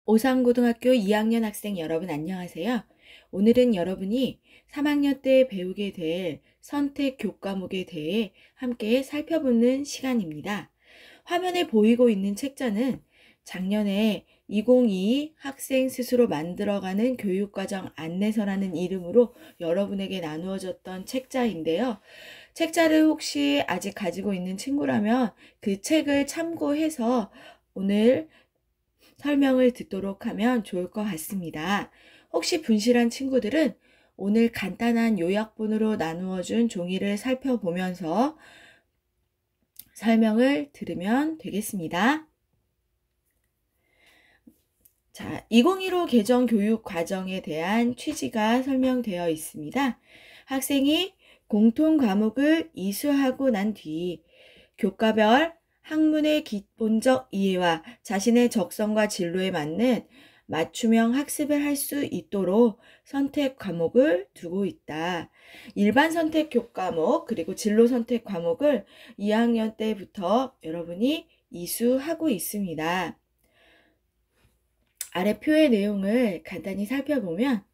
오산고등학교 2학년 학생 여러분 안녕하세요. 오늘은 여러분이 3학년 때 배우게 될 선택 교과목에 대해 함께 살펴보는 시간입니다. 화면에 보이고 있는 책자는 작년에 2022 학생 스스로 만들어가는 교육과정 안내서라는 이름으로 여러분에게 나누어졌던 책자인데요. 책자를 혹시 아직 가지고 있는 친구라면 그 책을 참고해서 오늘 설명을 듣도록 하면 좋을 것 같습니다. 혹시 분실한 친구들은 오늘 간단한 요약본으로 나누어준 종이를 살펴보면서 설명을 들으면 되겠습니다. 자, 2015 개정 교육 과정에 대한 취지가 설명되어 있습니다. 학생이 공통 과목을 이수하고 난 뒤 교과별 학문의 기본적 이해와 자신의 적성과 진로에 맞는 맞춤형 학습을 할 수 있도록 선택 과목을 두고 있다. 일반 선택 교과목 그리고 진로 선택 과목을 2학년 때부터 여러분이 이수하고 있습니다. 아래 표의 내용을 간단히 살펴보면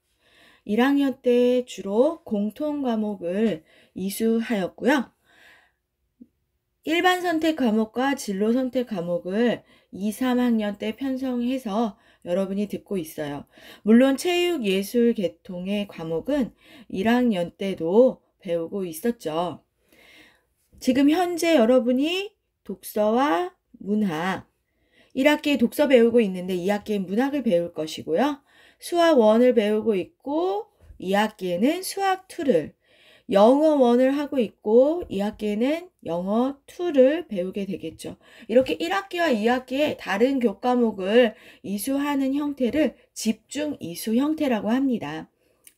1학년 때 주로 공통 과목을 이수하였고요. 일반 선택 과목과 진로 선택 과목을 2, 3학년 때 편성해서 여러분이 듣고 있어요. 물론 체육, 예술, 계통의 과목은 1학년 때도 배우고 있었죠. 지금 현재 여러분이 독서와 문학, 1학기에 독서 배우고 있는데 2학기에 문학을 배울 것이고요. 수학 1을 배우고 있고 2학기에는 수학 2를, 영어 1을 하고 있고 2학기에는 영어 2를 배우게 되겠죠. 이렇게 1학기와 2학기에 다른 교과목을 이수하는 형태를 집중 이수 형태라고 합니다.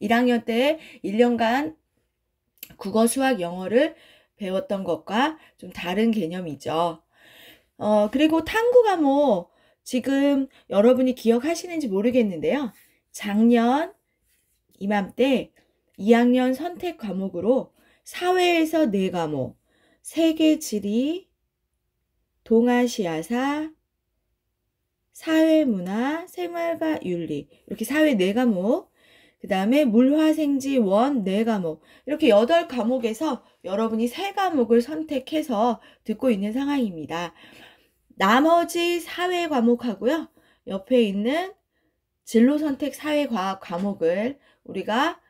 1학년 때 1년간 국어, 수학, 영어를 배웠던 것과 좀 다른 개념이죠. 그리고 탐구 과목 지금 여러분이 기억하시는지 모르겠는데요. 작년 이맘때 2학년 선택 과목으로 사회에서 4과목, 세계지리, 동아시아사, 사회문화, 생활과 윤리 이렇게 사회 4과목, 그 다음에 물화생지 1 4과목 이렇게 8과목에서 여러분이 3과목을 선택해서 듣고 있는 상황입니다. 나머지 사회 과목하고요. 옆에 있는 진로 선택 사회과학 과목을 우리가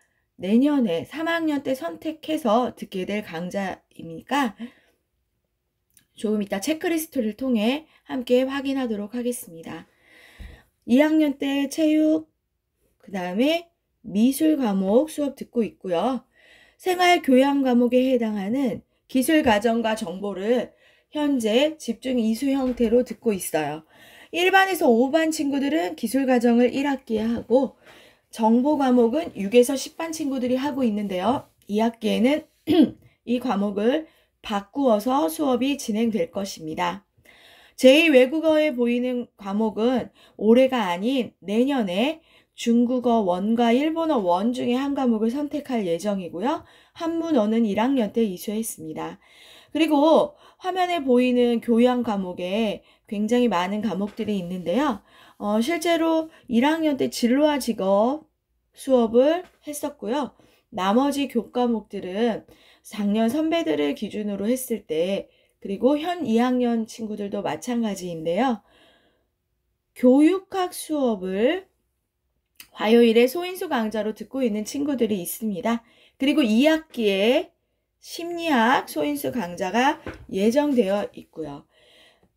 내년에 3학년 때 선택해서 듣게 될 강좌이니까 조금 이따 체크리스트를 통해 함께 확인하도록 하겠습니다. 2학년 때 체육, 그 다음에 미술 과목 수업 듣고 있고요. 생활 교양 과목에 해당하는 기술 과정과 정보를 현재 집중 이수 형태로 듣고 있어요. 1반에서 5반 친구들은 기술 과정을 1학기에 하고 정보 과목은 6에서 10반 친구들이 하고 있는데요. 2학기에는 이 과목을 바꾸어서 수업이 진행될 것입니다. 제2외국어에 보이는 과목은 올해가 아닌 내년에 중국어 1과 일본어 1 중에 한 과목을 선택할 예정이고요. 한문어는 1학년 때 이수했습니다. 그리고 화면에 보이는 교양 과목에 굉장히 많은 과목들이 있는데요. 실제로 1학년 때 진로와 직업 수업을 했었고요. 나머지 교과목들은 작년 선배들을 기준으로 했을 때 그리고 현 2학년 친구들도 마찬가지인데요. 교육학 수업을 화요일에 소인수 강좌로 듣고 있는 친구들이 있습니다. 그리고 2학기에 심리학 소인수 강좌가 예정되어 있고요.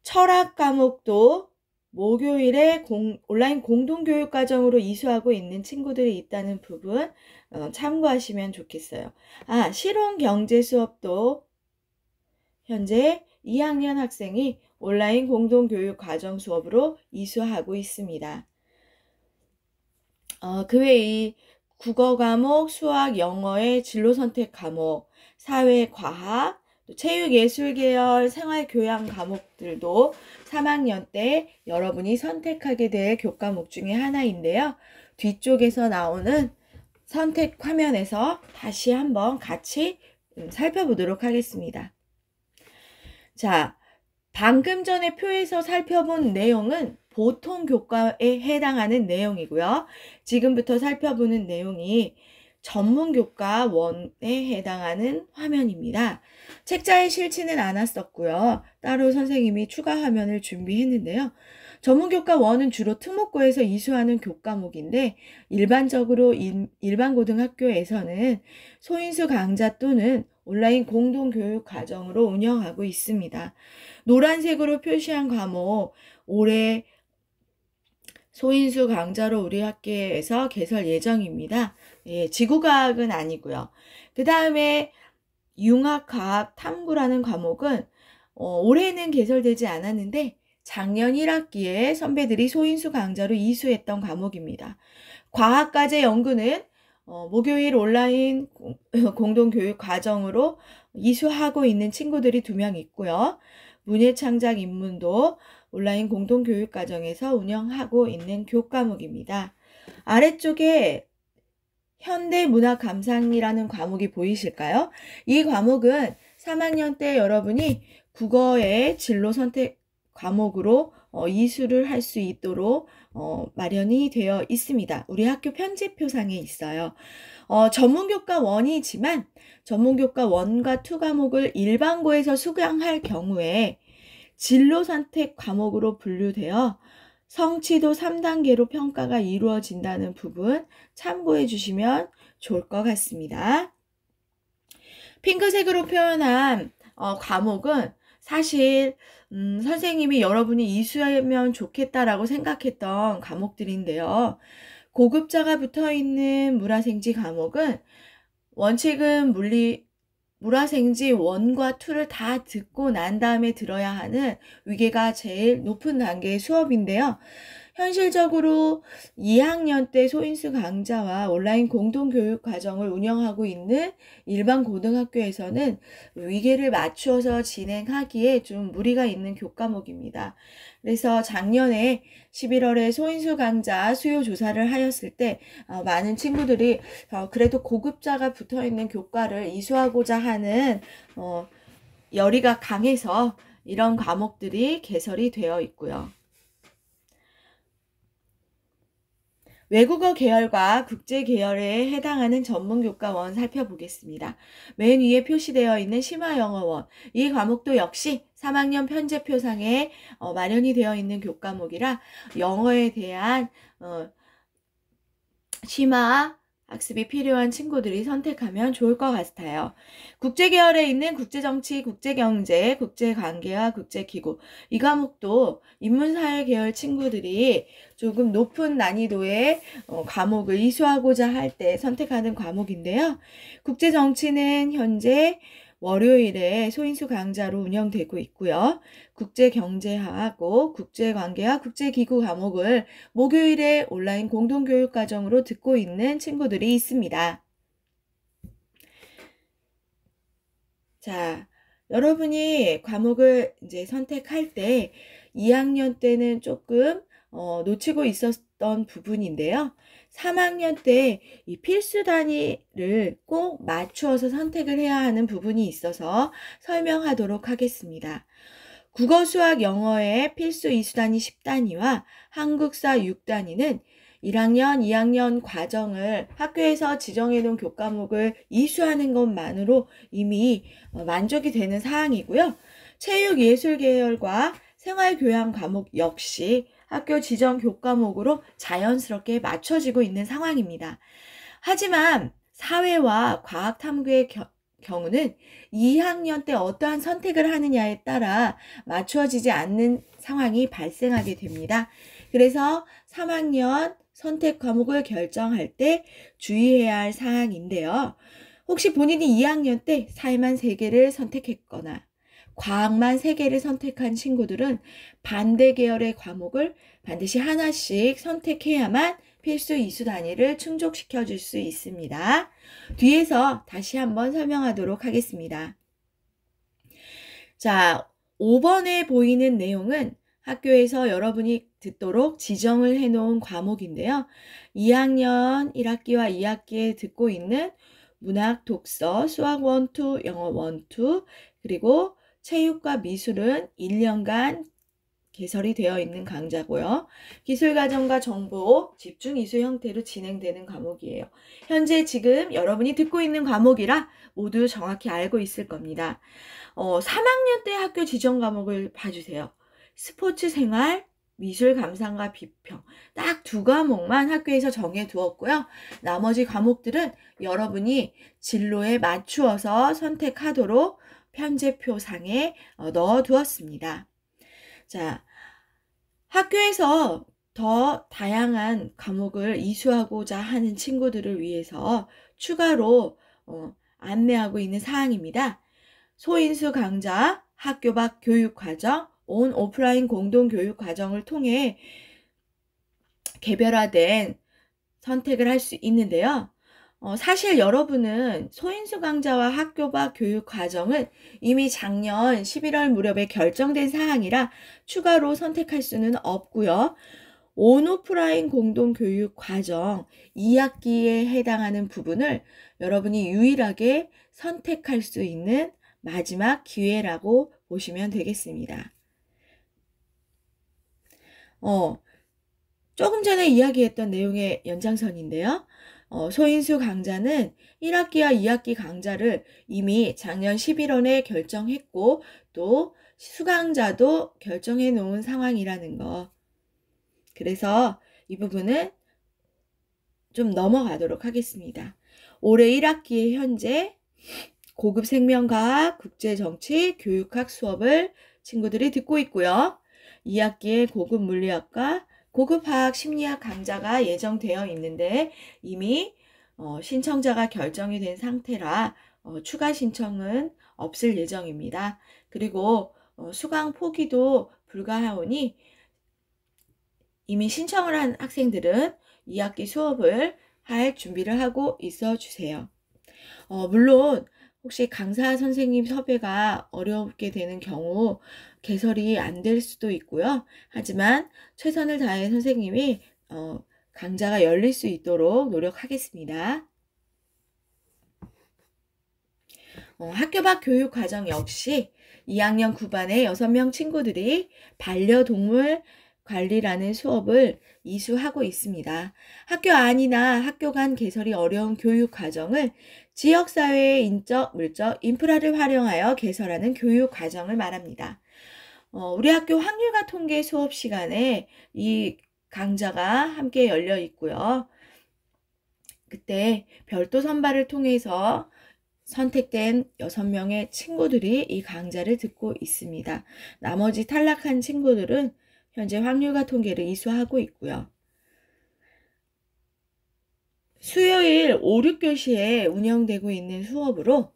철학 과목도 목요일에 온라인 공동교육과정으로 이수하고 있는 친구들이 있다는 부분 참고하시면 좋겠어요. 실용경제 수업도 현재 2학년 학생이 온라인 공동교육과정 수업으로 이수하고 있습니다. 그 외에 국어 과목, 수학, 영어의 진로 선택 과목, 사회, 과학, 체육, 예술 계열, 생활교양 과목들도 3학년 때 여러분이 선택하게 될 교과목 중에 하나인데요. 뒤쪽에서 나오는 선택 화면에서 다시 한번 같이 살펴보도록 하겠습니다. 자, 방금 전에 표에서 살펴본 내용은 보통 교과에 해당하는 내용이고요. 지금부터 살펴보는 내용이 전문 교과 1에 해당하는 화면입니다. 책자에 실지는 않았었고요. 따로 선생님이 추가 화면을 준비했는데요. 전문교과 1은 주로 특목고에서 이수하는 교과목인데 일반적으로 일반 고등학교에서는 소인수 강좌 또는 온라인 공동교육 과정으로 운영하고 있습니다. 노란색으로 표시한 과목 올해 소인수 강좌로 우리 학교에서 개설 예정입니다. 예, 지구과학은 아니고요. 그 다음에 융합과학 탐구라는 과목은 올해는 개설되지 않았는데 작년 1학기에 선배들이 소인수 강좌로 이수했던 과목입니다. 과학과제 연구는 목요일 온라인 공동교육 과정으로 이수하고 있는 친구들이 2명 있고요. 문예창작 인문도 온라인 공동교육 과정에서 운영하고 있는 교과목입니다. 아래쪽에 현대문화감상이라는 과목이 보이실까요? 이 과목은 3학년 때 여러분이 국어의 진로 선택 과목으로 이수를 할 수 있도록 마련이 되어 있습니다. 우리 학교 편집표상에 있어요. 전문교과 1이지만 전문교과 1과 2 과목을 일반고에서 수강할 경우에 진로 선택 과목으로 분류되어 성취도 3단계로 평가가 이루어진다는 부분 참고해 주시면 좋을 것 같습니다. 핑크색으로 표현한 과목은 사실 선생님이 여러분이 이수하면 좋겠다라고 생각했던 과목들인데요. 고급자가 붙어있는 물화생지 과목은 원칙은 물화생지 1과 2를 다 듣고 난 다음에 들어야 하는 위계가 제일 높은 단계의 수업인데요. 현실적으로 2학년 때 소인수 강좌와 온라인 공동교육 과정을 운영하고 있는 일반 고등학교에서는 위계를 맞추어서 진행하기에 좀 무리가 있는 교과목입니다. 그래서 작년에 11월에 소인수 강좌 수요 조사를 하였을 때 많은 친구들이 그래도 고급자가 붙어있는 교과를 이수하고자 하는 열의가 강해서 이런 과목들이 개설이 되어 있고요. 외국어 계열과 국제 계열에 해당하는 전문교과 1 살펴보겠습니다. 맨 위에 표시되어 있는 심화영어원. 이 과목도 역시 3학년 편제표상에 마련이 되어 있는 교과목이라 영어에 대한 심화 학습이 필요한 친구들이 선택하면 좋을 것 같아요. 국제계열에 있는 국제정치, 국제경제, 국제관계와 국제기구 이 과목도 인문사회 계열 친구들이 조금 높은 난이도의 과목을 이수하고자 할 때 선택하는 과목인데요. 국제정치는 현재 월요일에 소인수 강좌로 운영되고 있고요. 국제경제하고 국제관계와 국제기구 과목을 목요일에 온라인 공동교육 과정으로 듣고 있는 친구들이 있습니다. 자, 여러분이 과목을 이제 선택할 때 2학년 때는 조금 놓치고 있었던 부분인데요. 3학년 때 이 필수 단위를 꼭 맞추어서 선택을 해야 하는 부분이 있어서 설명하도록 하겠습니다. 국어, 수학, 영어의 필수 이수단위 10단위와 한국사 6단위는 1학년, 2학년 과정을 학교에서 지정해 놓은 교과목을 이수하는 것만으로 이미 만족이 되는 사항이고요. 체육, 예술 계열과 생활교양 과목 역시 학교 지정 교과목으로 자연스럽게 맞춰지고 있는 상황입니다. 하지만 사회와 과학 탐구의 경우는 2학년 때 어떠한 선택을 하느냐에 따라 맞추어지지 않는 상황이 발생하게 됩니다. 그래서 3학년 선택 과목을 결정할 때 주의해야 할 사항인데요. 혹시 본인이 2학년 때 사회만 3개를 선택했거나 과학만 3개를 선택한 친구들은 반대 계열의 과목을 반드시 하나씩 선택해야만 필수 이수 단위를 충족시켜 줄 수 있습니다. 뒤에서 다시 한번 설명하도록 하겠습니다. 자, 5번에 보이는 내용은 학교에서 여러분이 듣도록 지정을 해놓은 과목인데요. 2학년 1학기와 2학기에 듣고 있는 문학, 독서, 수학 1, 2, 영어 1, 2, 그리고 체육과 미술은 1년간 개설이 되어 있는 강좌고요. 기술과정과 정보, 집중 이수 형태로 진행되는 과목이에요. 현재 지금 여러분이 듣고 있는 과목이라 모두 정확히 알고 있을 겁니다. 3학년 때 학교 지정 과목을 봐주세요. 스포츠 생활, 미술 감상과 비평 딱 2과목만 학교에서 정해 두었고요. 나머지 과목들은 여러분이 진로에 맞추어서 선택하도록 편제표상에 넣어 두었습니다. 자, 학교에서 더 다양한 과목을 이수하고자 하는 친구들을 위해서 추가로 안내하고 있는 사항입니다. 소인수 강좌, 학교 밖 교육과정, 온 오프라인 공동교육과정을 통해 개별화된 선택을 할 수 있는데요. 사실 여러분은 소인수 강좌와 학교 밖 교육과정은 이미 작년 11월 무렵에 결정된 사항이라 추가로 선택할 수는 없고요. 온 오프라인 공동교육과정 2학기에 해당하는 부분을 여러분이 유일하게 선택할 수 있는 마지막 기회라고 보시면 되겠습니다. 조금 전에 이야기했던 내용의 연장선인데요. 소인수 강좌는 1학기와 2학기 강좌를 이미 작년 11월에 결정했고 또 수강자도 결정해 놓은 상황이라는 거. 그래서 이 부분은 좀 넘어가도록 하겠습니다. 올해 1학기에 현재 고급 생명과학, 국제정치, 교육학 수업을 친구들이 듣고 있고요. 2학기에 고급 물리학과, 고급 화학 심리학 강좌가 예정되어 있는데 이미 신청자가 결정이 된 상태라 추가 신청은 없을 예정입니다. 그리고 수강 포기도 불가하오니 이미 신청을 한 학생들은 2학기 수업을 할 준비를 하고 있어 주세요. 물론 혹시 강사 선생님 섭외가 어렵게 되는 경우 개설이 안 될 수도 있고요. 하지만 최선을 다해 선생님이 강좌가 열릴 수 있도록 노력하겠습니다. 학교 밖 교육 과정 역시 2학년 9반의 6명 친구들이 반려동물 관리라는 수업을 이수하고 있습니다. 학교 안이나 학교 간 개설이 어려운 교육 과정을 지역사회의 인적, 물적, 인프라를 활용하여 개설하는 교육 과정을 말합니다. 우리 학교 확률과 통계 수업 시간에 이 강좌가 함께 열려 있고요. 그때 별도 선발을 통해서 선택된 6명의 친구들이 이 강좌를 듣고 있습니다. 나머지 탈락한 친구들은 현재 확률과 통계를 이수하고 있고요. 수요일 5, 6교시에 운영되고 있는 수업으로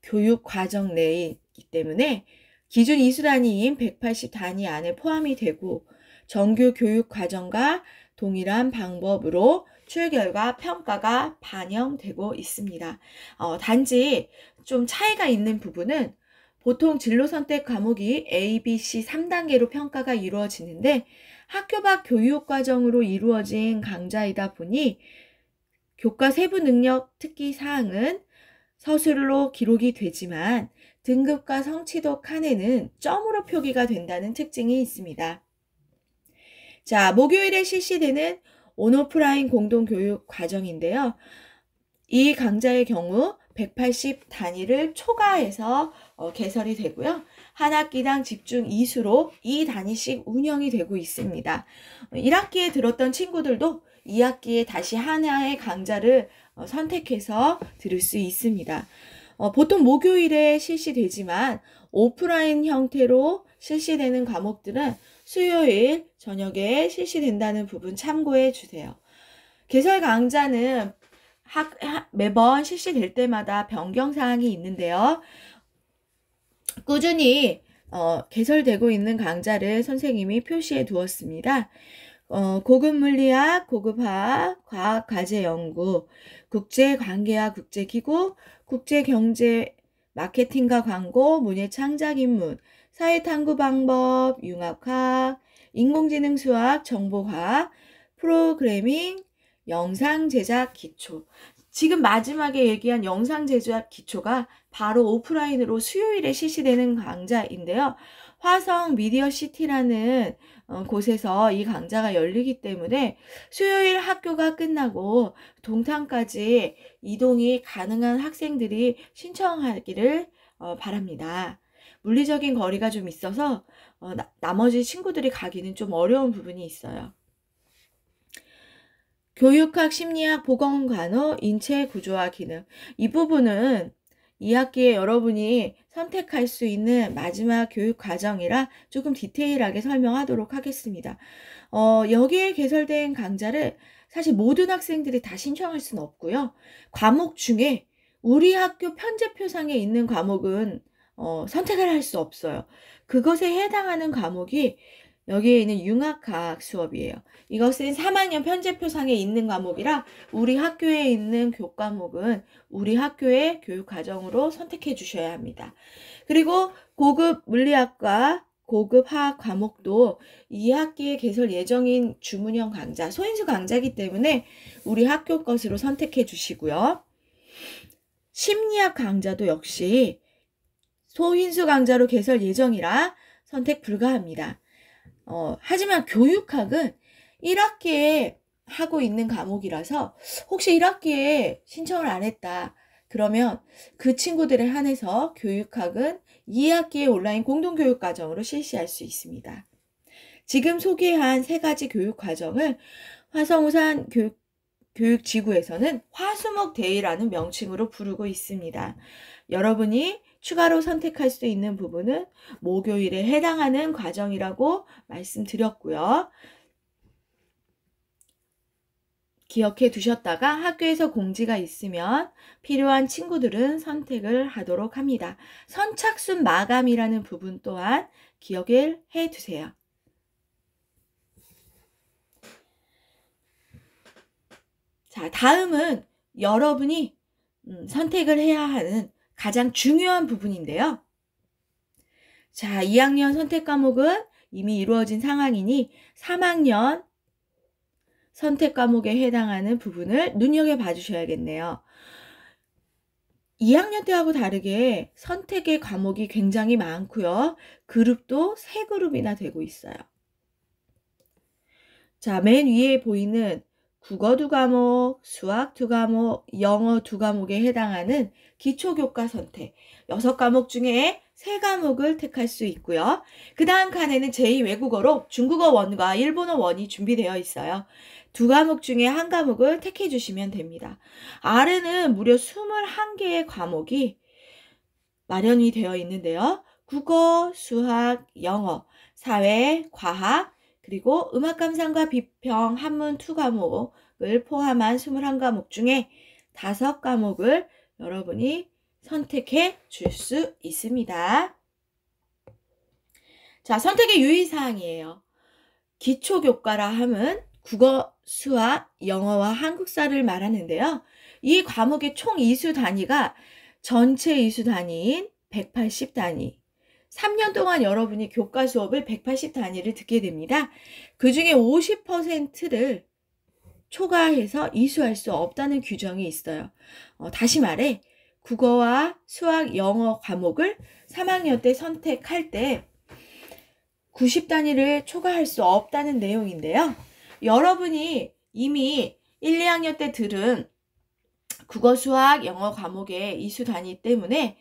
교육 과정 내이기 때문에 기준 이수 단위인 180 단위 안에 포함이 되고 정규 교육 과정과 동일한 방법으로 출결과 평가가 반영되고 있습니다. 단지 좀 차이가 있는 부분은 보통 진로 선택 과목이 A, B, C 3단계로 평가가 이루어지는데 학교 밖 교육 과정으로 이루어진 강좌이다 보니 교과 세부 능력 특기 사항은 서술로 기록이 되지만 등급과 성취도 칸에는 점으로 표기가 된다는 특징이 있습니다. 자, 목요일에 실시되는 온오프라인 공동교육 과정인데요. 이 강좌의 경우 180 단위를 초과해서 개설이 되고요. 한 학기당 집중 2수로 2단위씩 운영이 되고 있습니다. 1학기에 들었던 친구들도 2학기에 다시 하나의 강좌를 선택해서 들을 수 있습니다. 보통 목요일에 실시되지만 오프라인 형태로 실시되는 과목들은 수요일 저녁에 실시된다는 부분 참고해 주세요. 개설 강좌는 매번 실시될 때마다 변경사항이 있는데요. 꾸준히 개설되고 있는 강좌를 선생님이 표시해 두었습니다. 고급 물리학, 고급화학, 과학과제연구, 국제관계와 국제기구, 국제경제 마케팅과 광고, 문예창작인문, 사회탐구 방법, 융합학, 인공지능 수학, 정보과학, 프로그래밍, 영상 제작 기초. 지금 마지막에 얘기한 영상 제조학 기초가 바로 오프라인으로 수요일에 실시되는 강좌인데요. 화성 미디어시티라는 곳에서 이 강좌가 열리기 때문에 수요일 학교가 끝나고 동탄까지 이동이 가능한 학생들이 신청하기를 바랍니다. 물리적인 거리가 좀 있어서 나머지 친구들이 가기는 좀 어려운 부분이 있어요. 교육학, 심리학, 보건간호, 인체구조학 기능. 이 부분은 2학기에 여러분이 선택할 수 있는 마지막 교육 과정이라 조금 디테일하게 설명하도록 하겠습니다. 여기에 개설된 강좌를 사실 모든 학생들이 다 신청할 수는 없고요. 과목 중에 우리 학교 편제표상에 있는 과목은 선택을 할 수 없어요. 그것에 해당하는 과목이 여기에 있는 융합과학 수업이에요. 이것은 3학년 편제표상에 있는 과목이라 우리 학교에 있는 교과목은 우리 학교의 교육과정으로 선택해 주셔야 합니다. 그리고 고급 물리학과 고급 화학 과목도 2학기에 개설 예정인 주문형 강좌, 소인수 강좌이기 때문에 우리 학교 것으로 선택해 주시고요. 심리학 강좌도 역시 소인수 강좌로 개설 예정이라 선택 불가합니다. 하지만 교육학은 1학기에 하고 있는 과목이라서 혹시 1학기에 신청을 안 했다. 그러면 그 친구들에 한해서 교육학은 2학기에 온라인 공동교육과정으로 실시할 수 있습니다. 지금 소개한 3가지 교육과정을 화성우산 교육지구에서는 화수목대회라는 명칭으로 부르고 있습니다. 여러분이 추가로 선택할 수 있는 부분은 목요일에 해당하는 과정이라고 말씀드렸고요. 기억해 두셨다가 학교에서 공지가 있으면 필요한 친구들은 선택을 하도록 합니다. 선착순 마감이라는 부분 또한 기억을 해 두세요. 자, 다음은 여러분이 선택을 해야 하는 가장 중요한 부분인데요. 자, 2학년 선택 과목은 이미 이루어진 상황이니 3학년 선택 과목에 해당하는 부분을 눈여겨봐 주셔야겠네요. 2학년 때하고 다르게 선택의 과목이 굉장히 많고요. 그룹도 3그룹이나 되고 있어요. 자, 맨 위에 보이는 국어 2과목, 수학 2과목, 영어 2과목에 해당하는 기초교과 선택 6과목 중에 3과목을 택할 수 있고요. 그 다음 칸에는 제2외국어로 중국어 1과 일본어 1이 준비되어 있어요. 2과목 중에 1과목을 택해 주시면 됩니다. 아래는 무려 21개의 과목이 마련이 되어 있는데요. 국어, 수학, 영어, 사회, 과학, 그리고 음악감상과 비평, 한문 2과목을 포함한 21과목 중에 5과목을 여러분이 선택해 줄 수 있습니다. 자, 선택의 유의사항이에요. 기초교과라 함은 국어, 수학, 영어와 한국사를 말하는데요. 이 과목의 총 이수 단위가 전체 이수 단위인 180 단위. 3년 동안 여러분이 교과 수업을 180 단위를 듣게 됩니다. 그 중에 50%를 초과해서 이수할 수 없다는 규정이 있어요. 다시 말해 국어와 수학, 영어 과목을 3학년 때 선택할 때 90 단위를 초과할 수 없다는 내용인데요. 여러분이 이미 1, 2학년 때 들은 국어, 수학, 영어 과목의 이수 단위 때문에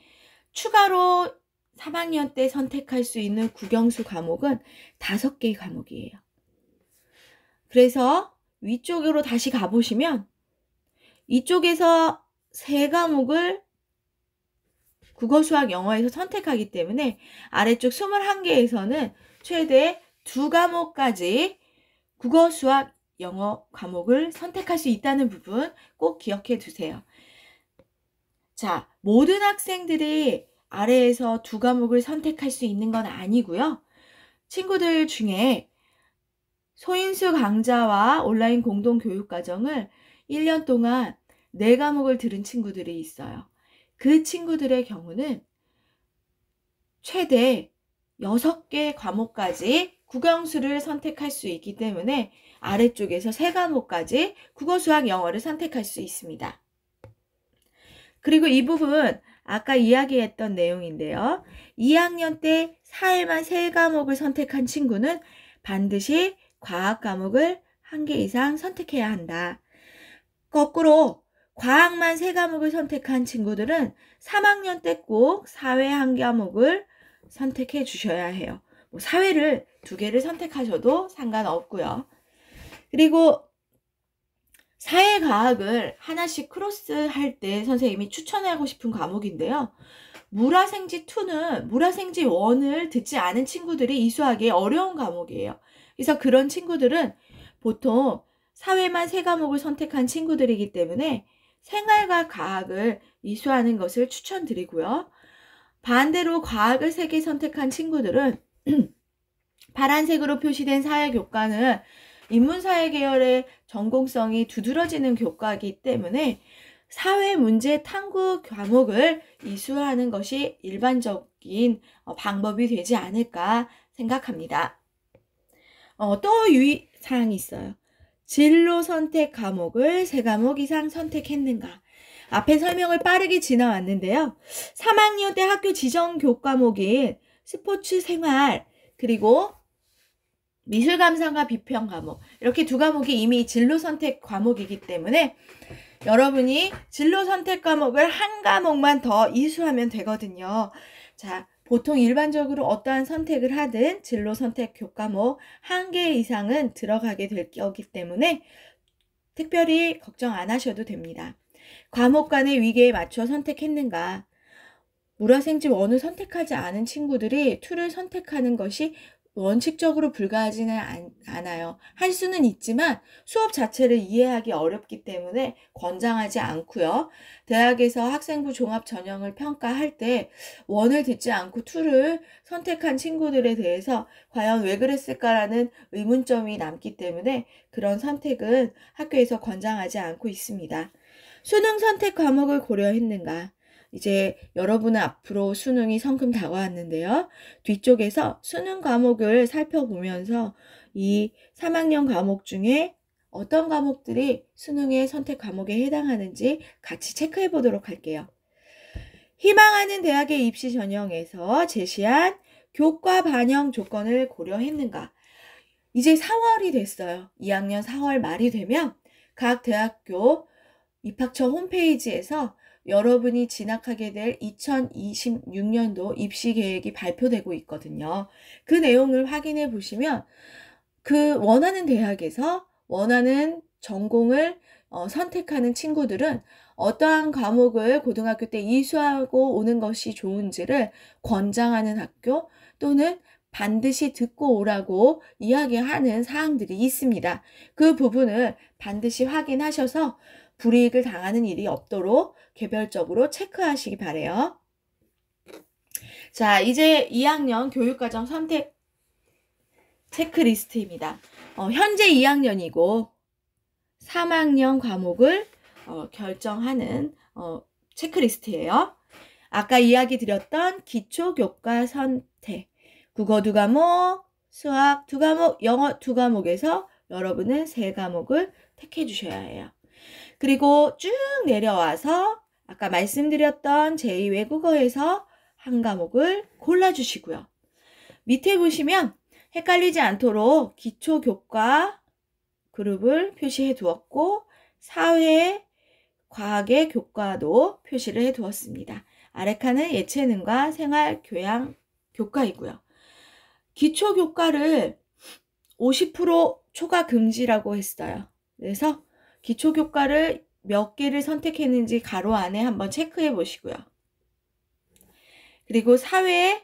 추가로 3학년 때 선택할 수 있는 국영수 과목은 5개의 과목이에요. 그래서 위쪽으로 다시 가보시면 이쪽에서 3과목을 국어, 수학, 영어에서 선택하기 때문에 아래쪽 21개에서는 최대 2과목까지 국어, 수학, 영어 과목을 선택할 수 있다는 부분 꼭 기억해 두세요. 자, 모든 학생들이 아래에서 2과목을 선택할 수 있는 건 아니고요. 친구들 중에 소인수 강좌와 온라인 공동교육과정을 1년 동안 4과목을 들은 친구들이 있어요. 그 친구들의 경우는 최대 6개 과목까지 국영수를 선택할 수 있기 때문에 아래쪽에서 3과목까지 국어, 수학, 영어를 선택할 수 있습니다. 그리고 이 부분 아까 이야기했던 내용인데요. 2학년 때 사회만 3과목을 선택한 친구는 반드시 과학 과목을 1개 이상 선택해야 한다. 거꾸로 과학만 3과목을 선택한 친구들은 3학년 때 꼭 사회 1과목을 선택해 주셔야 해요. 사회를 2개를 선택하셔도 상관없고요. 그리고 사회과학을 하나씩 크로스할 때 선생님이 추천하고 싶은 과목인데요. 물화생지 2는 물화생지 1을 듣지 않은 친구들이 이수하기 어려운 과목이에요. 그래서 그런 친구들은 보통 사회만 3과목을 선택한 친구들이기 때문에 생활과 과학을 이수하는 것을 추천드리고요. 반대로 과학을 3개 선택한 친구들은 파란색으로 표시된 사회교과는 인문사회 계열의 전공성이 두드러지는 교과이기 때문에 사회문제 탐구 과목을 이수하는 것이 일반적인 방법이 되지 않을까 생각합니다. 또 유의사항이 있어요. 진로 선택 과목을 3과목 이상 선택했는가? 앞에 설명을 빠르게 지나왔는데요. 3학년 때 학교 지정 교과목인 스포츠 생활 그리고 미술 감상과 비평 과목 이렇게 2과목이 이미 진로 선택 과목이기 때문에 여러분이 진로 선택 과목을 1과목만 더 이수하면 되거든요. 자, 보통 일반적으로 어떠한 선택을 하든 진로 선택 교과목 1개 이상은 들어가게 될 거기 때문에 특별히 걱정 안 하셔도 됩니다. 과목 간의 위계에 맞춰 선택했는가? 물화생지 1을 선택하지 않은 친구들이 2를 선택하는 것이 원칙적으로 불가하지는 않아요. 할 수는 있지만 수업 자체를 이해하기 어렵기 때문에 권장하지 않고요. 대학에서 학생부 종합 전형을 평가할 때 1을 듣지 않고 2를 선택한 친구들에 대해서 과연 왜 그랬을까라는 의문점이 남기 때문에 그런 선택은 학교에서 권장하지 않고 있습니다. 수능 선택 과목을 고려했는가? 이제 여러분은 앞으로 수능이 성큼 다가왔는데요. 뒤쪽에서 수능 과목을 살펴보면서 이 3학년 과목 중에 어떤 과목들이 수능의 선택 과목에 해당하는지 같이 체크해 보도록 할게요. 희망하는 대학의 입시 전형에서 제시한 교과 반영 조건을 고려했는가? 이제 4월이 됐어요. 2학년 4월 말이 되면 각 대학교 입학처 홈페이지에서 여러분이 진학하게 될 2026년도 입시 계획이 발표되고 있거든요. 그 내용을 확인해 보시면 그 원하는 대학에서 원하는 전공을 선택하는 친구들은 어떠한 과목을 고등학교 때 이수하고 오는 것이 좋은지를 권장하는 학교 또는 반드시 듣고 오라고 이야기하는 사항들이 있습니다. 그 부분을 반드시 확인하셔서 불이익을 당하는 일이 없도록 개별적으로 체크하시기 바래요. 자, 이제 2학년 교육과정 선택 체크리스트입니다. 현재 2학년이고 3학년 과목을 결정하는 체크리스트예요. 아까 이야기 드렸던 기초교과 선택, 국어 2과목, 수학 2과목, 영어 2과목에서 여러분은 3과목을 택해 주셔야 해요. 그리고 쭉 내려와서 아까 말씀드렸던 제2외국어에서 1과목을 골라주시고요. 밑에 보시면 헷갈리지 않도록 기초교과 그룹을 표시해 두었고 사회, 과학의 교과도 표시를 해 두었습니다. 아래 칸은 예체능과 생활교양 교과이고요. 기초교과를 50% 초과 금지라고 했어요. 그래서 기초교과를 몇 개를 선택했는지 가로 안에 한번 체크해 보시고요. 그리고 사회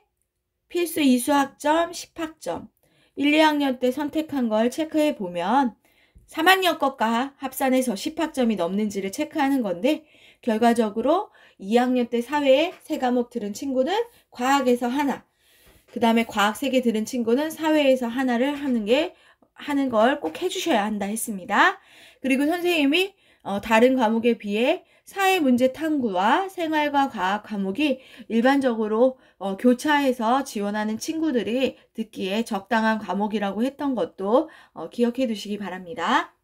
필수 이수학점 10학점 1, 2학년 때 선택한 걸 체크해 보면 3학년 것과 합산해서 10학점이 넘는지를 체크하는 건데 결과적으로 2학년 때 사회에 3과목 들은 친구는 과학에서 하나, 그 다음에 과학 3개 들은 친구는 사회에서 하나를 하는 걸 꼭 해주셔야 한다 했습니다. 그리고 선생님이 다른 과목에 비해 사회문제 탐구와 생활과 과학 과목이 일반적으로 교차해서 지원하는 친구들이 듣기에 적당한 과목이라고 했던 것도 기억해 두시기 바랍니다.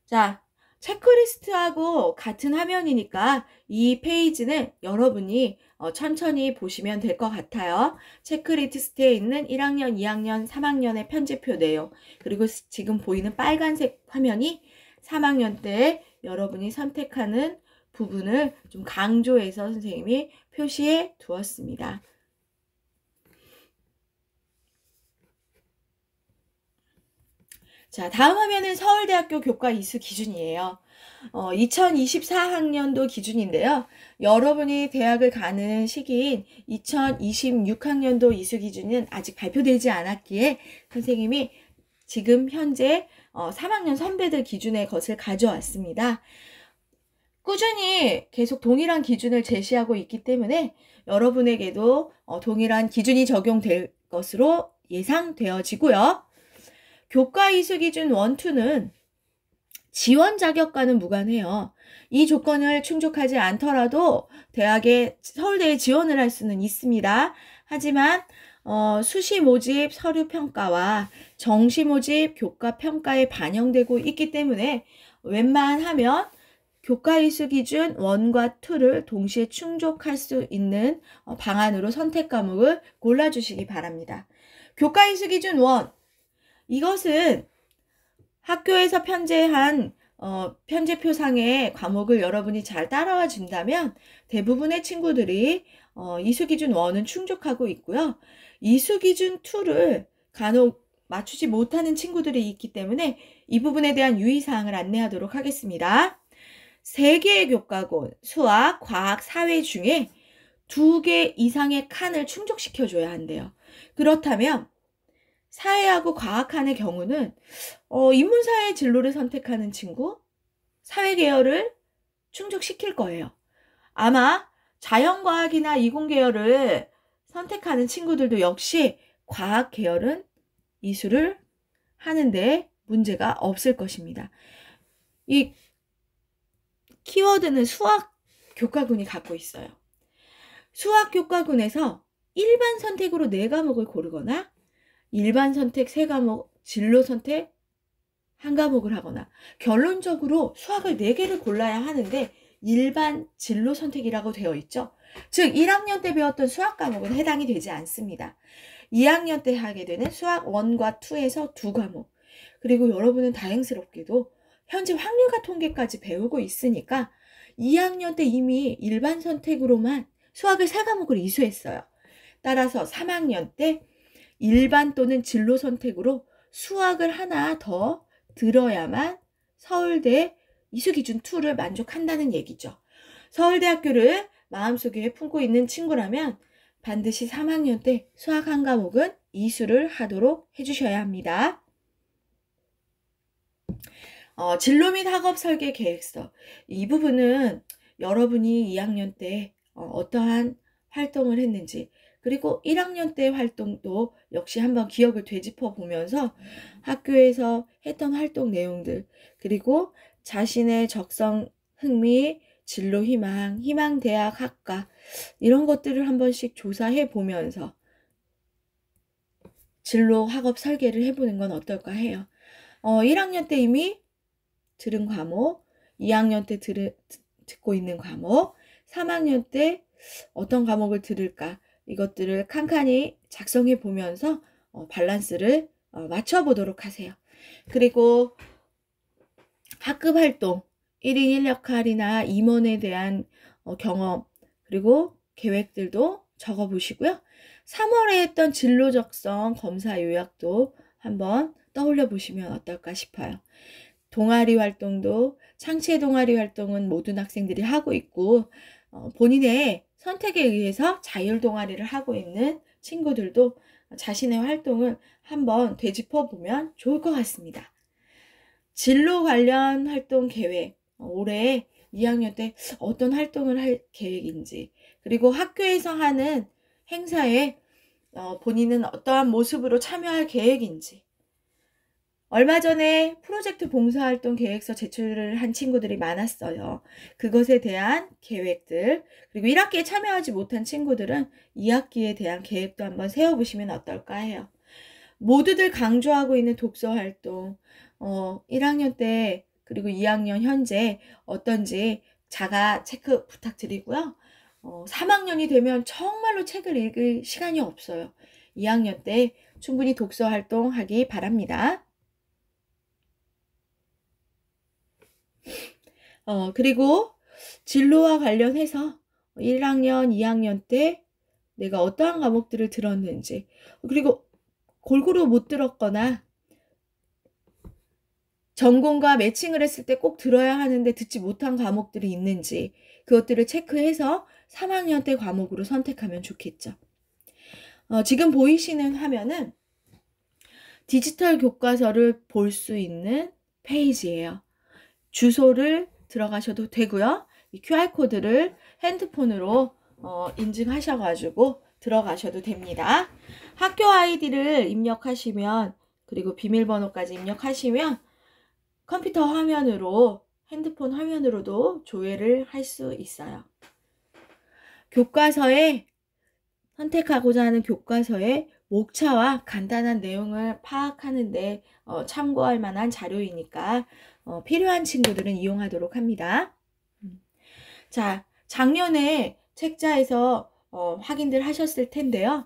자, 체크리스트하고 같은 화면이니까 이 페이지는 여러분이 천천히 보시면 될 것 같아요. 체크리스트에 있는 1학년, 2학년, 3학년의 편제표 내용, 그리고 지금 보이는 빨간색 화면이 3학년 때 여러분이 선택하는 부분을 좀 강조해서 선생님이 표시해 두었습니다. 자, 다음 화면은 서울대학교 교과 이수 기준이에요. 2024학년도 기준인데요. 여러분이 대학을 가는 시기인 2026학년도 이수 기준은 아직 발표되지 않았기에 선생님이 지금 현재 3학년 선배들 기준의 것을 가져왔습니다. 꾸준히 계속 동일한 기준을 제시하고 있기 때문에 여러분에게도 동일한 기준이 적용될 것으로 예상되어지고요. 교과 이수 기준 1, 2는 지원 자격과는 무관해요. 이 조건을 충족하지 않더라도 서울대에 지원을 할 수는 있습니다. 하지만 수시 모집 서류 평가와 정시 모집 교과 평가에 반영되고 있기 때문에 웬만하면 교과 이수 기준 1과 2를 동시에 충족할 수 있는 방안으로 선택 과목을 골라주시기 바랍니다. 교과 이수 기준 1, 이것은 학교에서 편제한 편제표상의 과목을 여러분이 잘 따라와 준다면 대부분의 친구들이 이수기준 1은 충족하고 있고요. 이수기준 2를 간혹 맞추지 못하는 친구들이 있기 때문에 이 부분에 대한 유의사항을 안내하도록 하겠습니다. 3개의 교과군, 수학, 과학, 사회 중에 2개 이상의 칸을 충족시켜줘야 한대요. 그렇다면 사회하고 과학칸의 경우는 인문사회 진로를 선택하는 친구, 사회 계열을 충족시킬 거예요. 아마 자연과학이나 이공계열을 선택하는 친구들도 역시 과학 계열은 이수를 하는데 문제가 없을 것입니다. 이 키워드는 수학 교과군이 갖고 있어요. 수학 교과군에서 일반 선택으로 4과목을 고르거나 일반 선택 3과목, 진로 선택 1과목을 하거나 결론적으로 수학을 4개를 골라야 하는데 일반 진로 선택이라고 되어 있죠. 즉 1학년 때 배웠던 수학 과목은 해당이 되지 않습니다. 2학년 때 하게 되는 수학 1과 2에서 2과목, 그리고 여러분은 다행스럽게도 현재 확률과 통계까지 배우고 있으니까 2학년 때 이미 일반 선택으로만 수학을 3과목을 이수했어요. 따라서 3학년 때 일반 또는 진로 선택으로 수학을 하나 더 들어야만 서울대 이수기준 2를 만족한다는 얘기죠. 서울대학교를 마음속에 품고 있는 친구라면 반드시 3학년 때 수학 1과목은 이수를 하도록 해주셔야 합니다. 진로 및 학업 설계 계획서. 이 부분은 여러분이 2학년 때 어떠한 활동을 했는지, 그리고 1학년 때 활동도 역시 한번 기억을 되짚어 보면서 학교에서 했던 활동 내용들, 그리고 자신의 적성, 흥미, 진로 희망, 희망대학 학과 이런 것들을 한 번씩 조사해 보면서 진로 학업 설계를 해보는 건 어떨까 해요. 1학년 때 이미 들은 과목, 2학년 때 듣고 있는 과목, 3학년 때 어떤 과목을 들을까, 이것들을 칸칸이 작성해 보면서 밸런스를 맞춰보도록 하세요. 그리고 학급 활동, 1인 1역할이나 임원에 대한 경험, 그리고 계획들도 적어보시고요. 3월에 했던 진로 적성 검사 요약도 한번 떠올려 보시면 어떨까 싶어요. 동아리 활동도, 창체 동아리 활동은 모든 학생들이 하고 있고 본인의 선택에 의해서 자율 동아리를 하고 있는 친구들도 자신의 활동을 한번 되짚어 보면 좋을 것 같습니다. 진로 관련 활동 계획, 올해 2학년 때 어떤 활동을 할 계획인지, 그리고 학교에서 하는 행사에 본인은 어떠한 모습으로 참여할 계획인지, 얼마 전에 프로젝트 봉사활동 계획서 제출을 한 친구들이 많았어요. 그것에 대한 계획들, 그리고 1학기에 참여하지 못한 친구들은 2학기에 대한 계획도 한번 세워보시면 어떨까 해요. 모두들 강조하고 있는 독서활동, 1학년 때 그리고 2학년 현재 어떤지 자가 체크 부탁드리고요. 3학년이 되면 정말로 책을 읽을 시간이 없어요. 2학년 때 충분히 독서 활동하기 바랍니다. 그리고 진로와 관련해서 1학년, 2학년 때 내가 어떠한 과목들을 들었는지, 그리고 골고루 못 들었거나 전공과 매칭을 했을 때 꼭 들어야 하는데 듣지 못한 과목들이 있는지 그것들을 체크해서 3학년 때 과목으로 선택하면 좋겠죠. 지금 보이시는 화면은 디지털 교과서를 볼 수 있는 페이지예요. 주소를 들어가셔도 되고요. 이 QR코드를 핸드폰으로 인증하셔가지고 들어가셔도 됩니다. 학교 아이디를 입력하시면, 그리고 비밀번호까지 입력하시면 컴퓨터 화면으로, 핸드폰 화면으로도 조회를 할 수 있어요. 교과서에, 선택하고자 하는 교과서의 목차와 간단한 내용을 파악하는데 참고할 만한 자료이니까 필요한 친구들은 이용하도록 합니다. 자, 작년에 책자에서 확인들 하셨을 텐데요.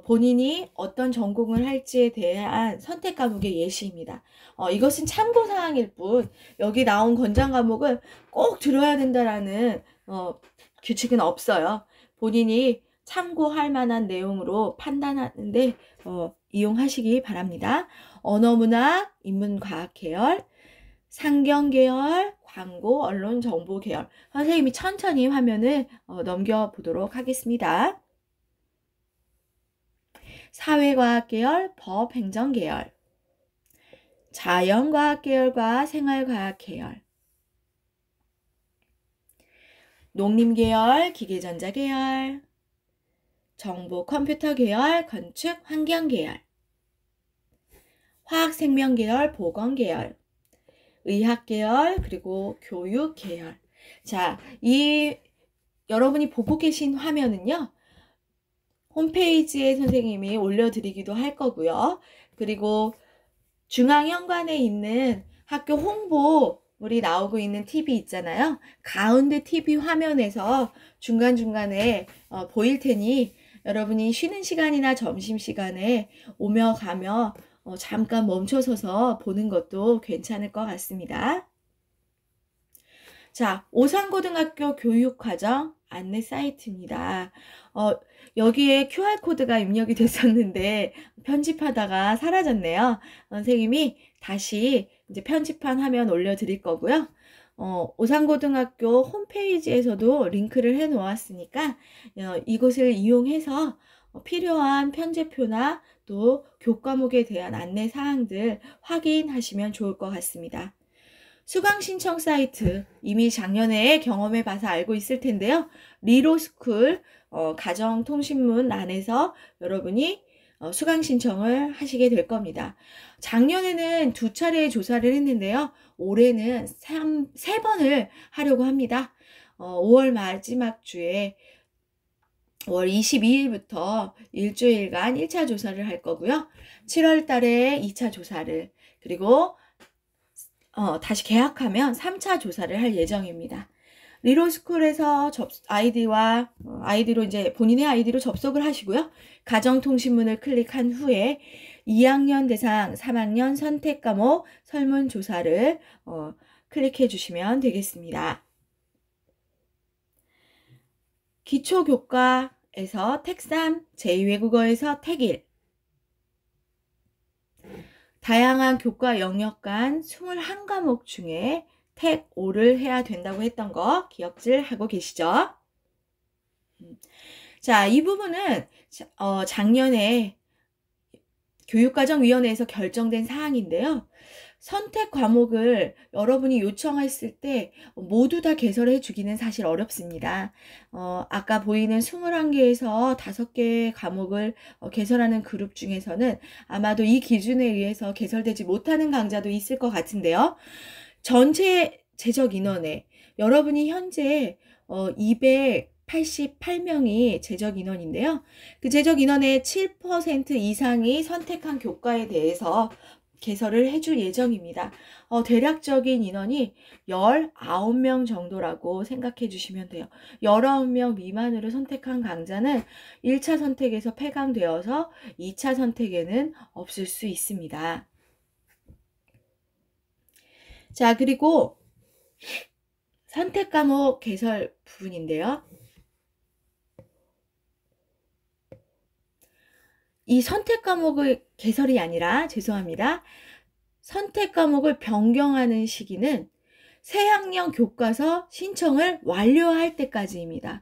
본인이 어떤 전공을 할지에 대한 선택 과목의 예시입니다. 이것은 참고사항일 뿐, 여기 나온 권장 과목은 꼭 들어야 된다라는 규칙은 없어요. 본인이 참고할 만한 내용으로 판단하는데 이용하시기 바랍니다. 언어문화, 인문과학 계열, 상경계열, 광고, 언론, 정보 계열. 선생님이 천천히 화면을 넘겨보도록 하겠습니다. 사회과학 계열, 법, 행정 계열, 자연과학 계열과 생활과학 계열, 농림 계열, 기계전자 계열, 정보 컴퓨터 계열, 건축 환경 계열, 화학 생명 계열, 보건 계열, 의학 계열, 그리고 교육 계열. 자, 이 여러분이 보고 계신 화면은요, 홈페이지에 선생님이 올려드리기도 할 거고요. 그리고 중앙현관에 있는 학교 홍보물이 나오고 있는 TV 있잖아요. 가운데 TV 화면에서 중간중간에 보일 테니 여러분이 쉬는 시간이나 점심시간에 오며 가며 잠깐 멈춰서서 보는 것도 괜찮을 것 같습니다. 자, 오산고등학교 교육과정 안내 사이트입니다. 여기에 QR코드가 입력이 됐었는데 편집하다가 사라졌네요. 선생님이 다시 이제 편집한 화면 올려드릴 거고요. 오산고등학교 홈페이지에서도 링크를 해 놓았으니까 이곳을 이용해서 필요한 편제표나 또 교과목에 대한 안내 사항들 확인하시면 좋을 것 같습니다. 수강 신청 사이트 이미 작년에 경험해 봐서 알고 있을 텐데요. 리로스쿨 가정통신문 안에서 여러분이 수강 신청을 하시게 될 겁니다. 작년에는 2차례 조사를 했는데요. 올해는 3번을 하려고 합니다. 5월 마지막 주에 5월 22일부터 일주일간 1차 조사를 할 거고요. 7월 달에 2차 조사를, 그리고 다시 계약하면 3차 조사를 할 예정입니다. 리로스쿨에서 아이디로 이제 본인의 아이디로 접속을 하시고요. 가정통신문을 클릭한 후에 2학년 대상 3학년 선택 과목 설문조사를 클릭해 주시면 되겠습니다. 기초교과에서 택3, 제2외국어에서 택1, 다양한 교과 영역 간 21과목 중에 택5를 해야 된다고 했던 거 기억들 하고 계시죠? 자, 이 부분은 작년에 교육과정위원회에서 결정된 사항인데요. 선택 과목을 여러분이 요청했을 때 모두 다 개설해 주기는 사실 어렵습니다. 아까 보이는 21개에서 5개의 과목을 개설하는 그룹 중에서는 아마도 이 기준에 의해서 개설되지 못하는 강좌도 있을 것 같은데요. 전체 재적 인원에 여러분이 현재 288명이 재적 인원인데요. 그 재적 인원의 7% 이상이 선택한 교과에 대해서 개설을 해줄 예정입니다. 대략적인 인원이 19명 정도라고 생각해 주시면 돼요. 19명 미만으로 선택한 강좌는 1차 선택에서 폐강되어서 2차 선택에는 없을 수 있습니다. 자, 그리고 선택 과목 개설 부분인데요. 이 선택 과목의 개설이 아니라, 죄송합니다. 선택 과목을 변경하는 시기는 새학년 교과서 신청을 완료할 때까지입니다.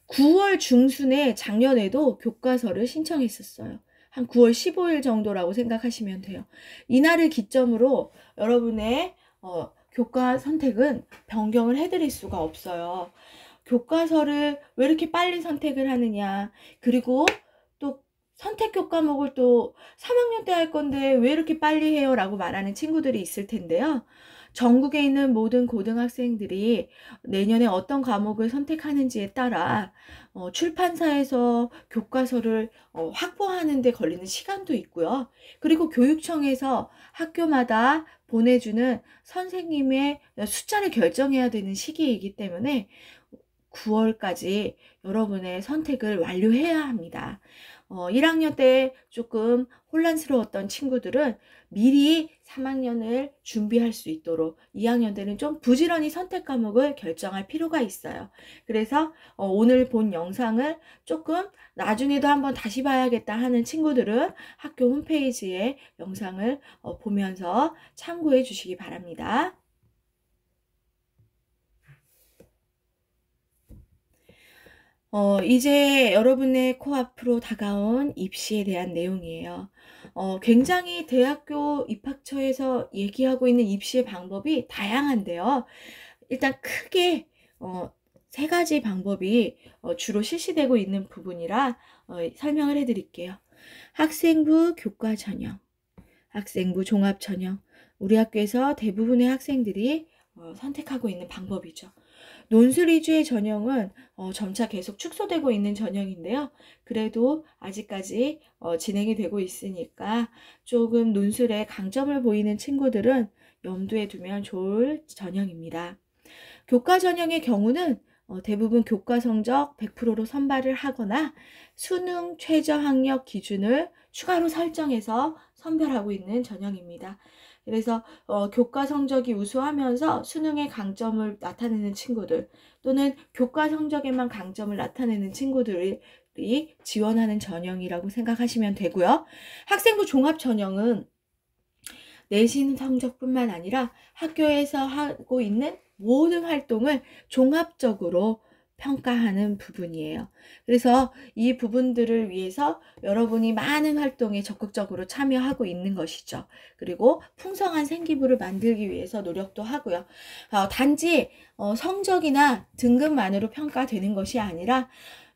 9월 중순에 작년에도 교과서를 신청했었어요. 한 9월 15일 정도라고 생각하시면 돼요. 이날을 기점으로 여러분의 교과 선택은 변경을 해드릴 수가 없어요. 교과서를 왜 이렇게 빨리 선택을 하느냐, 그리고 또 선택 교과목을 또 3학년 때 할 건데 왜 이렇게 빨리 해요? 라고 말하는 친구들이 있을 텐데요. 전국에 있는 모든 고등학생들이 내년에 어떤 과목을 선택하는지에 따라 출판사에서 교과서를 확보하는 데 걸리는 시간도 있고요. 그리고 교육청에서 학교마다 보내주는 선생님의 숫자를 결정해야 되는 시기이기 때문에 9월까지 여러분의 선택을 완료해야 합니다. 1학년 때 조금 혼란스러웠던 친구들은 미리 3학년을 준비할 수 있도록 2학년 때는 좀 부지런히 선택 과목을 결정할 필요가 있어요. 그래서 오늘 본 영상을 조금 나중에도 한번 다시 봐야겠다 하는 친구들은 학교 홈페이지에 영상을 보면서 참고해 주시기 바랍니다. 이제 여러분의 코앞으로 다가온 입시에 대한 내용이에요. 굉장히 대학교 입학처에서 얘기하고 있는 입시의 방법이 다양한데요. 일단 크게 3가지 방법이 주로 실시되고 있는 부분이라 설명을 해드릴게요. 학생부 교과 전형, 학생부 종합 전형, 우리 학교에서 대부분의 학생들이 선택하고 있는 방법이죠. 논술 위주의 전형은 점차 계속 축소되고 있는 전형인데요. 그래도 아직까지 진행이 되고 있으니까 조금 논술에 강점을 보이는 친구들은 염두에 두면 좋을 전형입니다. 교과 전형의 경우는 대부분 교과 성적 100%로 선발을 하거나 수능 최저 학력 기준을 추가로 설정해서 선별하고 있는 전형입니다. 그래서 교과 성적이 우수하면서 수능의 강점을 나타내는 친구들, 또는 교과 성적에만 강점을 나타내는 친구들이 지원하는 전형이라고 생각하시면 되고요. 학생부 종합 전형은 내신 성적뿐만 아니라 학교에서 하고 있는 모든 활동을 종합적으로 평가하는 부분이에요. 그래서 이 부분들을 위해서 여러분이 많은 활동에 적극적으로 참여하고 있는 것이죠. 그리고 풍성한 생기부를 만들기 위해서 노력도 하고요. 단지 성적이나 등급만으로 평가되는 것이 아니라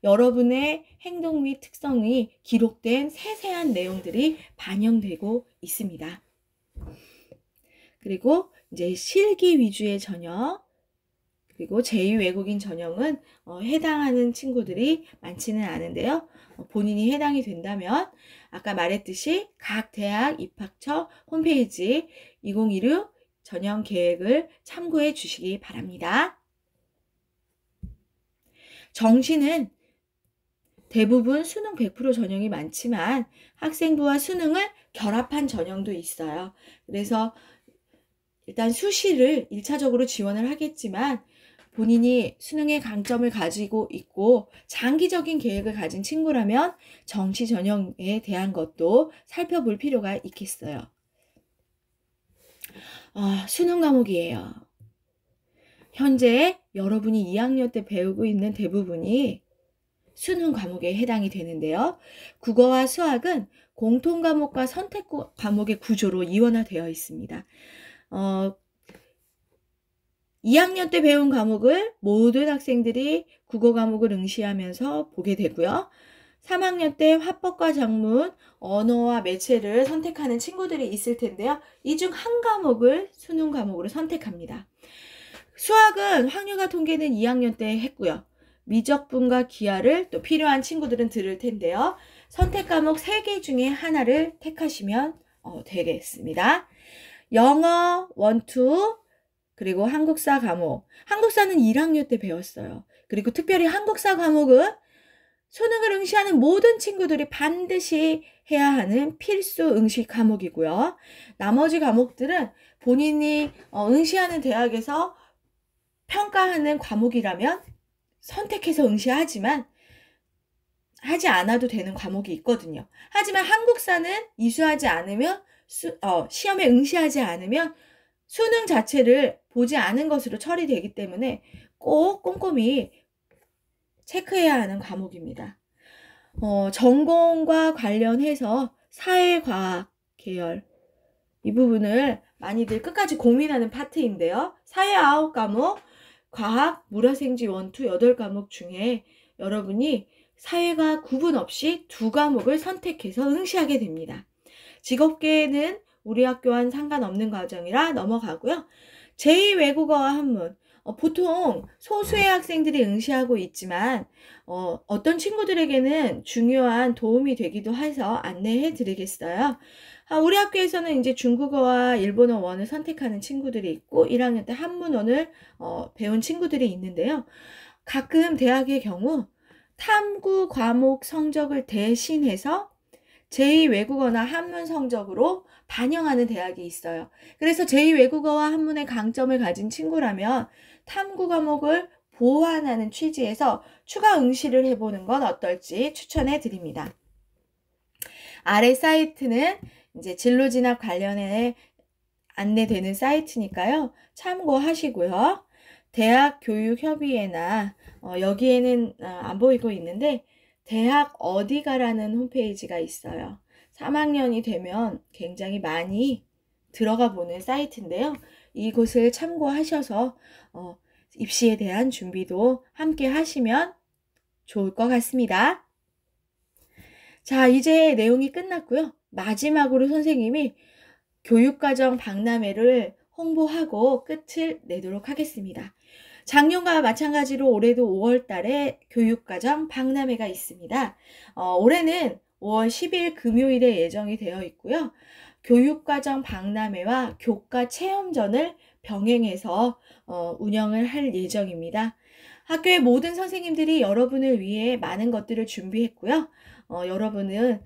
여러분의 행동 및 특성이 기록된 세세한 내용들이 반영되고 있습니다. 그리고 이제 실기 위주의 전형, 그리고 제2외국인 전형은 해당하는 친구들이 많지는 않은데요. 본인이 해당이 된다면 아까 말했듯이 각 대학 입학처 홈페이지 2016 전형 계획을 참고해 주시기 바랍니다. 정시는 대부분 수능 100% 전형이 많지만 학생부와 수능을 결합한 전형도 있어요. 그래서 일단 수시를 1차적으로 지원을 하겠지만 본인이 수능의 강점을 가지고 있고 장기적인 계획을 가진 친구라면 정시 전형에 대한 것도 살펴볼 필요가 있겠어요. 수능 과목이에요. 현재 여러분이 2학년 때 배우고 있는 대부분이 수능 과목에 해당이 되는데요. 국어와 수학은 공통 과목과 선택 과목의 구조로 이원화되어 있습니다. 2학년 때 배운 과목을 모든 학생들이 국어 과목을 응시하면서 보게 되고요. 3학년 때 화법과 작문, 언어와 매체를 선택하는 친구들이 있을 텐데요. 이 중 한 과목을 수능 과목으로 선택합니다. 수학은 확률과 통계는 2학년 때 했고요. 미적분과 기하를 또 필요한 친구들은 들을 텐데요. 선택 과목 3개 중에 하나를 택하시면 되겠습니다. 영어 1, 2 그리고 한국사 과목. 한국사는 1학년 때 배웠어요. 그리고 특별히 한국사 과목은 수능을 응시하는 모든 친구들이 반드시 해야 하는 필수 응시 과목이고요. 나머지 과목들은 본인이 응시하는 대학에서 평가하는 과목이라면 선택해서 응시하지만 하지 않아도 되는 과목이 있거든요. 하지만 한국사는 이수하지 않으면 시험에 응시하지 않으면 수능 자체를 보지 않은 것으로 처리되기 때문에 꼭 꼼꼼히 체크해야 하는 과목입니다. 전공과 관련해서 사회과학 계열 이 부분을 많이들 끝까지 고민하는 파트인데요. 사회 9과목, 과학, 물화생지 1, 2 8과목 중에 여러분이 사회과 구분 없이 2과목을 선택해서 응시하게 됩니다. 직업계에는 우리 학교와는 상관없는 과정이라 넘어가고요. 제2외국어와 한문, 보통 소수의 학생들이 응시하고 있지만 어떤 친구들에게는 중요한 도움이 되기도 해서 안내해 드리겠어요. 우리 학교에서는 이제 중국어와 일본어 1을 선택하는 친구들이 있고 1학년 때 한문원을 배운 친구들이 있는데요. 가끔 대학의 경우 탐구 과목 성적을 대신해서 제2외국어나 한문 성적으로 반영하는 대학이 있어요. 그래서 제2외국어와 한문의 강점을 가진 친구라면 탐구 과목을 보완하는 취지에서 추가 응시를 해보는 건 어떨지 추천해 드립니다. 아래 사이트는 이제 진로 진학 관련해 안내되는 사이트니까요. 참고하시고요. 대학교육협의회나 여기에는 안 보이고 있는데 대학 어디가라는 홈페이지가 있어요. 3학년이 되면 굉장히 많이 들어가 보는 사이트인데요. 이곳을 참고하셔서 입시에 대한 준비도 함께 하시면 좋을 것 같습니다. 자, 이제 내용이 끝났고요. 마지막으로 선생님이 교육과정 박람회를 홍보하고 끝을 내도록 하겠습니다. 작년과 마찬가지로 올해도 5월 달에 교육과정 박람회가 있습니다. 올해는 5월 10일 금요일에 예정이 되어 있고요. 교육과정 박람회와 교과 체험전을 병행해서 운영을 할 예정입니다. 학교의 모든 선생님들이 여러분을 위해 많은 것들을 준비했고요. 여러분은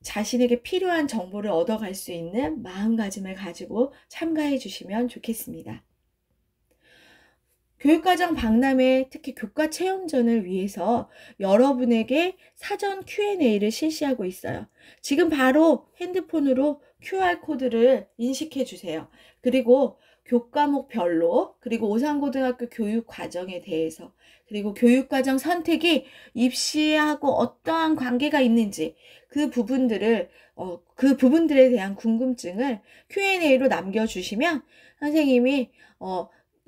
자신에게 필요한 정보를 얻어갈 수 있는 마음가짐을 가지고 참가해 주시면 좋겠습니다. 교육과정 박람회, 특히 교과 체험전을 위해서 여러분에게 사전 Q&A를 실시하고 있어요. 지금 바로 핸드폰으로 QR코드를 인식해 주세요. 그리고 교과목별로, 그리고 오산고등학교 교육과정에 대해서, 그리고 교육과정 선택이 입시하고 어떠한 관계가 있는지 그 부분들에 대한 궁금증을 Q&A로 남겨주시면 선생님이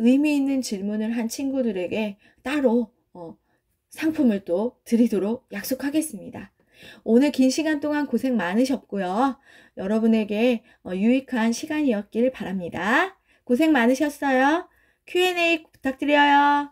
의미 있는 질문을 한 친구들에게 따로 상품을 또 드리도록 약속하겠습니다. 오늘 긴 시간 동안 고생 많으셨고요. 여러분에게 유익한 시간이었길 바랍니다. 고생 많으셨어요. Q&A 부탁드려요.